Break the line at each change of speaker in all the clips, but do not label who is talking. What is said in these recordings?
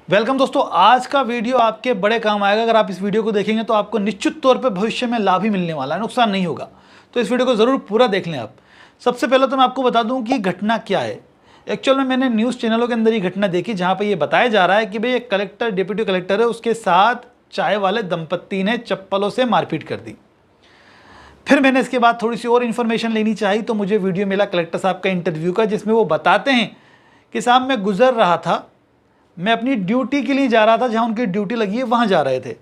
Welcome दोस्तों, आज का वीडियो आपके बड़े काम आएगा। अगर आप इस वीडियो को देखेंगे तो आपको निश्चित तौर पे भविष्य में लाभ ही मिलने वाला है, नुकसान नहीं होगा। तो इस वीडियो को ज़रूर पूरा देख लें आप। सबसे पहले तो मैं आपको बता दूं कि घटना क्या है। एक्चुअल में मैंने न्यूज़ चैनलों के अंदर ये घटना देखी जहाँ पर ये बताया जा रहा है कि भाई एक कलेक्टर, डिप्टी कलेक्टर है, उसके साथ चाय वाले दंपत्ति ने चप्पलों से मारपीट कर दी। फिर मैंने इसके बाद थोड़ी सी और इन्फॉर्मेशन लेनी चाहिए तो मुझे वीडियो मिला कलेक्टर साहब का इंटरव्यू का, जिसमें वो बताते हैं कि साहब मैं गुजर रहा था, मैं अपनी ड्यूटी के लिए जा रहा था, जहाँ उनकी ड्यूटी लगी है वहाँ जा रहे थे।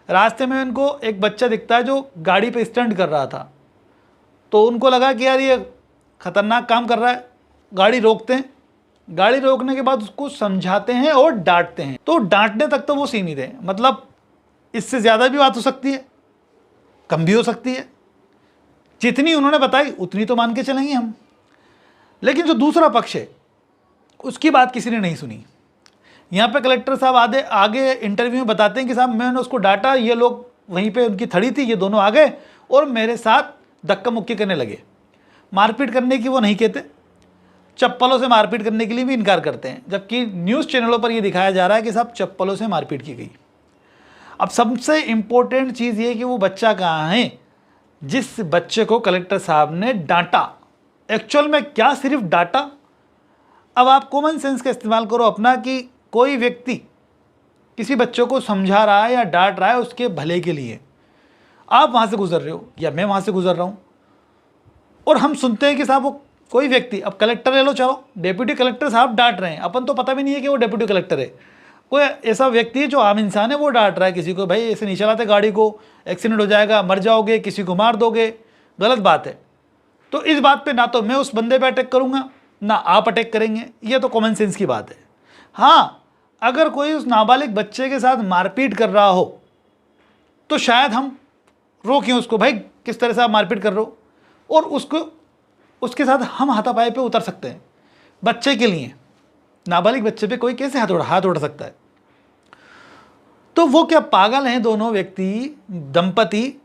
रास्ते में उनको एक बच्चा दिखता है जो गाड़ी पे स्टंट कर रहा था, तो उनको लगा कि यार ये ख़तरनाक काम कर रहा है, गाड़ी रोकते हैं। गाड़ी रोकने के बाद उसको समझाते हैं और डांटते हैं। तो डांटने तक तो वो सीमित है, मतलब इससे ज़्यादा भी बात हो सकती है, कम भी हो सकती है। जितनी उन्होंने बताई उतनी तो मान के चलेंगे हम। लेकिन जो दूसरा पक्ष है उसकी बात किसी ने नहीं सुनी। यहाँ पे कलेक्टर साहब आगे इंटरव्यू में बताते हैं कि साहब मैंने उसको डांटा, ये लोग वहीं पे उनकी थड़ी थी, ये दोनों आ गए और मेरे साथ धक्का मुक्की करने लगे। मारपीट करने की वो नहीं कहते, चप्पलों से मारपीट करने के लिए भी इनकार करते हैं, जबकि न्यूज़ चैनलों पर ये दिखाया जा रहा है कि साहब चप्पलों से मारपीट की गई। अब सबसे इम्पोर्टेंट चीज़ ये कि वो बच्चा कहाँ है जिस बच्चे को कलेक्टर साहब ने डांटा। एक्चुअल में क्या सिर्फ डांटा? अब आप कॉमन सेंस का इस्तेमाल करो अपना, कि कोई व्यक्ति किसी बच्चों को समझा रहा है या डांट रहा है उसके भले के लिए, आप वहाँ से गुजर रहे हो या मैं वहाँ से गुजर रहा हूँ, और हम सुनते हैं कि साहब वो कोई व्यक्ति, अब कलेक्टर ले लो, चलो डेप्यूटी कलेक्टर साहब डांट रहे हैं, अपन तो पता भी नहीं है कि वो डेप्यूटी कलेक्टर है, कोई ऐसा व्यक्ति जो आम इंसान है वो डांट रहा है किसी को, भाई ऐसे नहीं चलाते गाड़ी को, एक्सीडेंट हो जाएगा, मर जाओगे, किसी को मार दोगे, गलत बात है। तो इस बात पे ना तो मैं उस बंदे पे अटैक करूँगा ना आप अटैक करेंगे, ये तो कॉमन सेंस की बात है। हाँ, अगर कोई उस नाबालिग बच्चे के साथ मारपीट कर रहा हो तो शायद हम रोकें उसको, भाई किस तरह से आप मारपीट कर रहे हो, और उसके साथ हम हाथापाई पे उतर सकते हैं। बच्चे के लिए, नाबालिग बच्चे पे कोई कैसे हाथ उठा सकता है? तो वो क्या पागल हैं दोनों व्यक्ति, दंपति,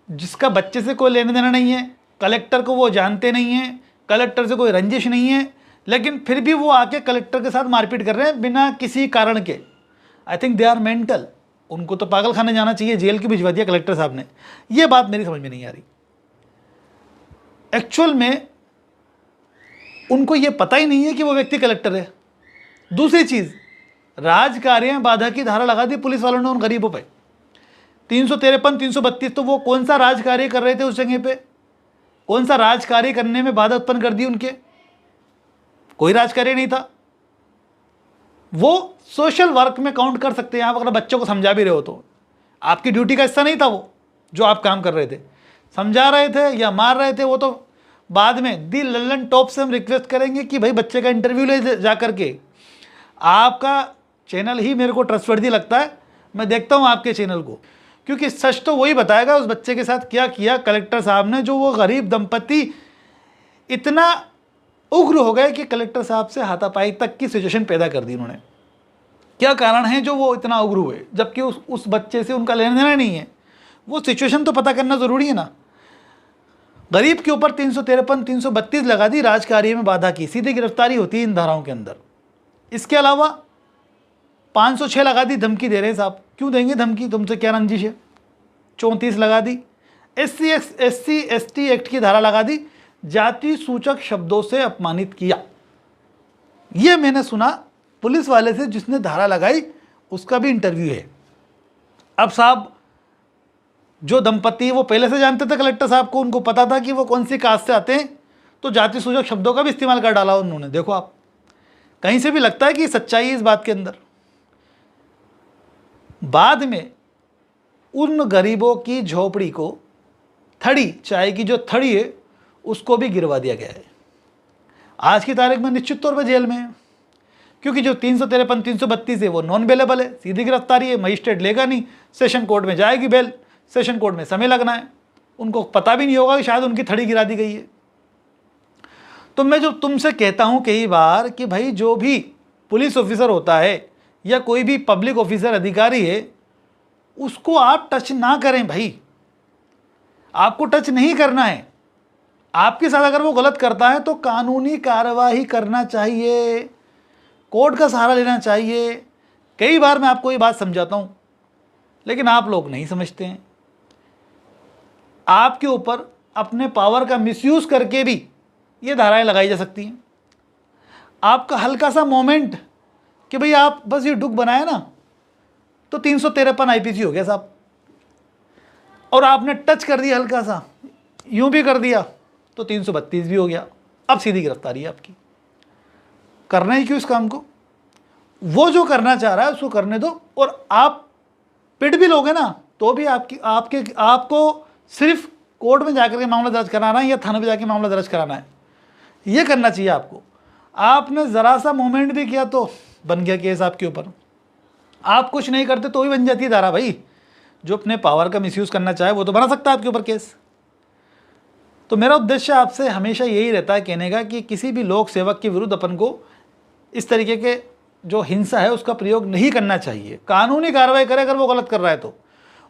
जिसका बच्चे से कोई लेने देना नहीं है, कलेक्टर को वो जानते नहीं हैं, कलेक्टर से कोई रंजिश नहीं है, लेकिन फिर भी वो आके कलेक्टर के साथ मारपीट कर रहे हैं बिना किसी कारण के। I think they are mental. उनको तो पागल खाने जाना चाहिए, जेल की भिजवा दिया कलेक्टर साहब ने। ये बात मेरी समझ में नहीं आ रही। एक्चुअल में उनको ये पता ही नहीं है कि वो व्यक्ति कलेक्टर है। दूसरी चीज़, राजकार्य में बाधा की धारा लगा दी पुलिस वालों ने उन गरीबों पर। 353, 332, तो वो कौन सा राजकार्य कर रहे थे उस जगह पे? कौन सा राजकार्य करने में बाधा उत्पन्न कर दी उनके? कोई राजकार्य नहीं था। वो सोशल वर्क में काउंट कर सकते हैं आप, अगर बच्चों को समझा भी रहे हो तो। आपकी ड्यूटी का हिस्सा नहीं था वो जो आप काम कर रहे थे, समझा रहे थे या मार रहे थे, वो तो बाद में दी लल्लन टॉप से हम रिक्वेस्ट करेंगे कि भाई बच्चे का इंटरव्यू ले जा करके। आपका चैनल ही मेरे को ट्रस्टवर्दी लगता है, मैं देखता हूँ आपके चैनल को, क्योंकि सच तो वही बताएगा उस बच्चे के साथ क्या किया कलेक्टर साहब ने, जो वो गरीब दंपति इतना उग्र हो गए कि कलेक्टर साहब से हाथापाई तक की सिचुएशन पैदा कर दी उन्होंने। क्या कारण है जो वो इतना उग्र हुए, जबकि उस बच्चे से उनका लेना देना नहीं है? वो सिचुएशन तो पता करना ज़रूरी है ना। गरीब के ऊपर 353, 332 लगा दी, राजकार्य में बाधा की, सीधी गिरफ्तारी होती है इन धाराओं के अंदर। इसके अलावा 506 लगा दी, धमकी दे रहे हैं साहब। क्यों देंगे धमकी, तुमसे क्या रंजिश है? 34 लगा दी। SC ST एक्ट की धारा लगा दी, जाति सूचक शब्दों से अपमानित किया। ये मैंने सुना पुलिस वाले से जिसने धारा लगाई, उसका भी इंटरव्यू है। अब साहब जो दंपति, वो पहले से जानते थे कलेक्टर साहब को, उनको पता था कि वो कौन सी कास्ट से आते हैं, तो जाति सूचक शब्दों का भी इस्तेमाल कर डाला उन्होंने। देखो आप, कहीं से भी लगता है कि सच्चाई है इस बात के अंदर। बाद में उन गरीबों की झोपड़ी को, थड़ी, चाय की जो थड़ी है, उसको भी गिरवा दिया गया है। आज की तारीख में निश्चित तौर पर जेल में है, क्योंकि जो 353, 332 है वो नॉन बेलेबल है, सीधी गिरफ्तारी है, मजिस्ट्रेट लेगा नहीं, सेशन कोर्ट में जाएगी बेल, सेशन कोर्ट में समय लगना है, उनको पता भी नहीं होगा कि शायद उनकी थड़ी गिरा दी गई है। तो मैं जो तुमसे कहता हूँ कई बार कि भाई जो भी पुलिस ऑफिसर होता है या कोई भी पब्लिक ऑफिसर, अधिकारी है, उसको आप टच ना करें भाई, आपको टच नहीं करना है। आपके साथ अगर वो गलत करता है तो कानूनी कार्रवाई करना चाहिए, कोर्ट का सहारा लेना चाहिए, कई बार मैं आपको ये बात समझाता हूँ, लेकिन आप लोग नहीं समझते हैं। आपके ऊपर अपने पावर का मिसयूज करके भी ये धाराएं लगाई जा सकती हैं। आपका हल्का सा मोमेंट कि भाई आप बस ये डुक बनाए ना तो 353 आईपीसी हो गया साहब, और आपने टच कर दिया हल्का सा, यूं भी कर दिया तो 332 भी हो गया। अब सीधी गिरफ्तारी है आपकी। करना ही क्यों इस काम को? वो जो करना चाह रहा है उसको करने दो, और आप पिट भी लोगे ना तो भी आपको सिर्फ कोर्ट में जाकर के मामला दर्ज कराना है या थाने पे जाके मामला दर्ज कराना है, ये करना चाहिए आपको। आपने ज़रा सा मूवमेंट भी किया तो बन गया केस आपके ऊपर। आप कुछ नहीं करते तो भी बन जाती है धारा। भाई जो अपने पावर का मिसयूज़ करना चाहे वो तो बना सकता है आपके ऊपर केस। तो मेरा उद्देश्य आपसे हमेशा यही रहता है कहने का कि किसी भी लोक सेवक के विरुद्ध अपन को इस तरीके के जो हिंसा है उसका प्रयोग नहीं करना चाहिए। कानूनी कार्रवाई करें अगर वो गलत कर रहा है तो,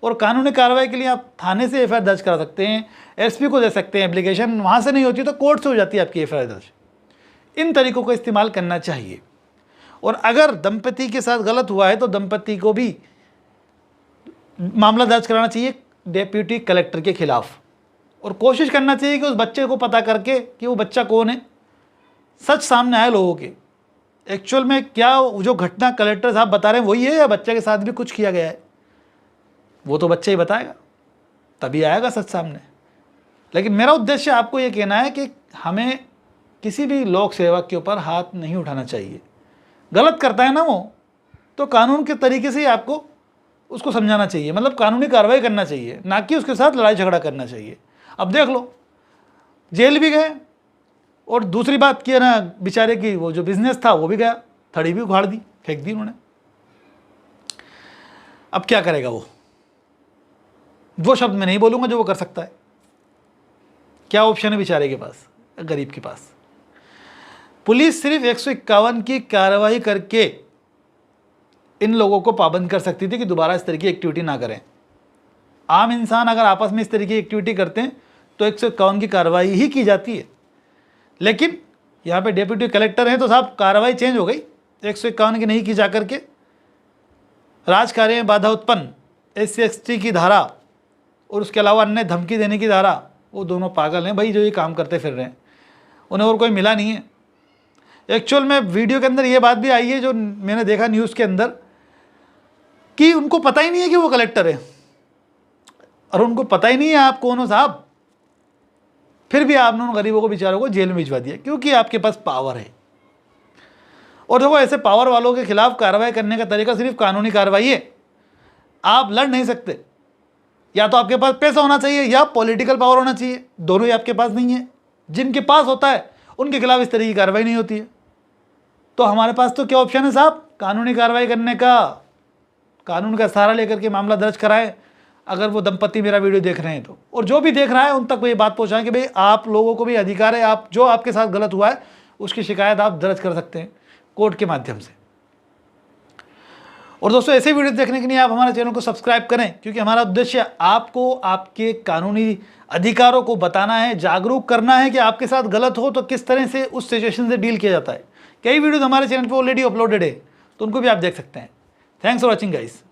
और कानूनी कार्रवाई के लिए आप थाने से एफआईआर दर्ज करा सकते हैं, एसपी को दे सकते हैं एप्लीकेशन, वहाँ से नहीं होती तो कोर्ट से हो जाती है आपकी एफआईआर दर्ज। इन तरीकों का इस्तेमाल करना चाहिए। और अगर दंपति के साथ गलत हुआ है तो दंपति को भी मामला दर्ज कराना चाहिए डेप्यूटी कलेक्टर के खिलाफ, और कोशिश करना चाहिए कि उस बच्चे को पता करके कि वो बच्चा कौन है, सच सामने आए लोगों के। एक्चुअल में क्या जो घटना कलेक्टर साहब बता रहे हैं वही है या बच्चे के साथ भी कुछ किया गया है, वो तो बच्चा ही बताएगा, तभी आएगा सच सामने। लेकिन मेरा उद्देश्य आपको ये कहना है कि हमें किसी भी लोक सेवक के ऊपर हाथ नहीं उठाना चाहिए। गलत करता है ना वो तो कानून के तरीके से ही आपको उसको समझाना चाहिए, मतलब कानूनी कार्रवाई करना चाहिए, ना कि उसके साथ लड़ाई झगड़ा करना चाहिए। अब देख लो, जेल भी गए, और दूसरी बात की है ना बेचारे की वो जो बिजनेस था वो भी गया, थड़ी भी उखाड़ दी, फेंक दी उन्होंने। अब क्या करेगा वो शब्द मैं नहीं बोलूँगा जो वो कर सकता है। क्या ऑप्शन है बेचारे के पास, गरीब के पास? पुलिस सिर्फ 151 की कार्रवाई करके इन लोगों को पाबंद कर सकती थी कि दोबारा इस तरह की एक्टिविटी ना करें। आम इंसान अगर आपस में इस तरह की एक्टिविटी करते हैं तो 151 की कार्रवाई ही की जाती है। लेकिन यहाँ पे डेप्यूटी कलेक्टर हैं तो साहब कार्रवाई चेंज हो गई, 151 की नहीं की जा करके राजकार्य में बाधा उत्पन्न, SC/ST की धारा और उसके अलावा अन्य धमकी देने की धारा। वो दोनों पागल हैं भाई जो ये काम करते फिर रहे हैं, उन्हें और कोई मिला नहीं है। एक्चुअल में वीडियो के अंदर ये बात भी आई है जो मैंने देखा न्यूज़ के अंदर, कि उनको पता ही नहीं है कि वो कलेक्टर है, और उनको पता ही नहीं है आप कौन हो साहब, फिर भी आपने उन गरीबों को बेचारों को जेल में भिजवा दिया क्योंकि आपके पास पावर है। और देखो ऐसे पावर वालों के खिलाफ कार्रवाई करने का तरीका सिर्फ कानूनी कार्रवाई है। आप लड़ नहीं सकते, या तो आपके पास पैसा होना चाहिए या पॉलिटिकल पावर होना चाहिए, दोनों ही आपके पास नहीं है। जिनके पास होता है उनके खिलाफ इस तरह की कार्रवाई नहीं होती है। तो हमारे पास तो क्या ऑप्शन है साहब, कानूनी कार्रवाई करने का, कानून का सहारा लेकर के मामला दर्ज कराएं। अगर वो दंपति मेरा वीडियो देख रहे हैं तो, और जो भी देख रहा है उन तक वो ये बात पहुंचाएं कि भाई आप लोगों को भी अधिकार है, आप जो आपके साथ गलत हुआ है उसकी शिकायत आप दर्ज कर सकते हैं कोर्ट के माध्यम से। और दोस्तों ऐसे वीडियो देखने के लिए आप हमारे चैनल को सब्सक्राइब करें, क्योंकि हमारा उद्देश्य आपको आपके कानूनी अधिकारों को बताना है, जागरूक करना है कि आपके साथ गलत हो तो किस तरह से उस सिचुएशन से डील किया जाता है। कई वीडियोज हमारे चैनल पर ऑलरेडी अपलोडेड है तो उनको भी आप देख सकते हैं। Thanks for watching guys.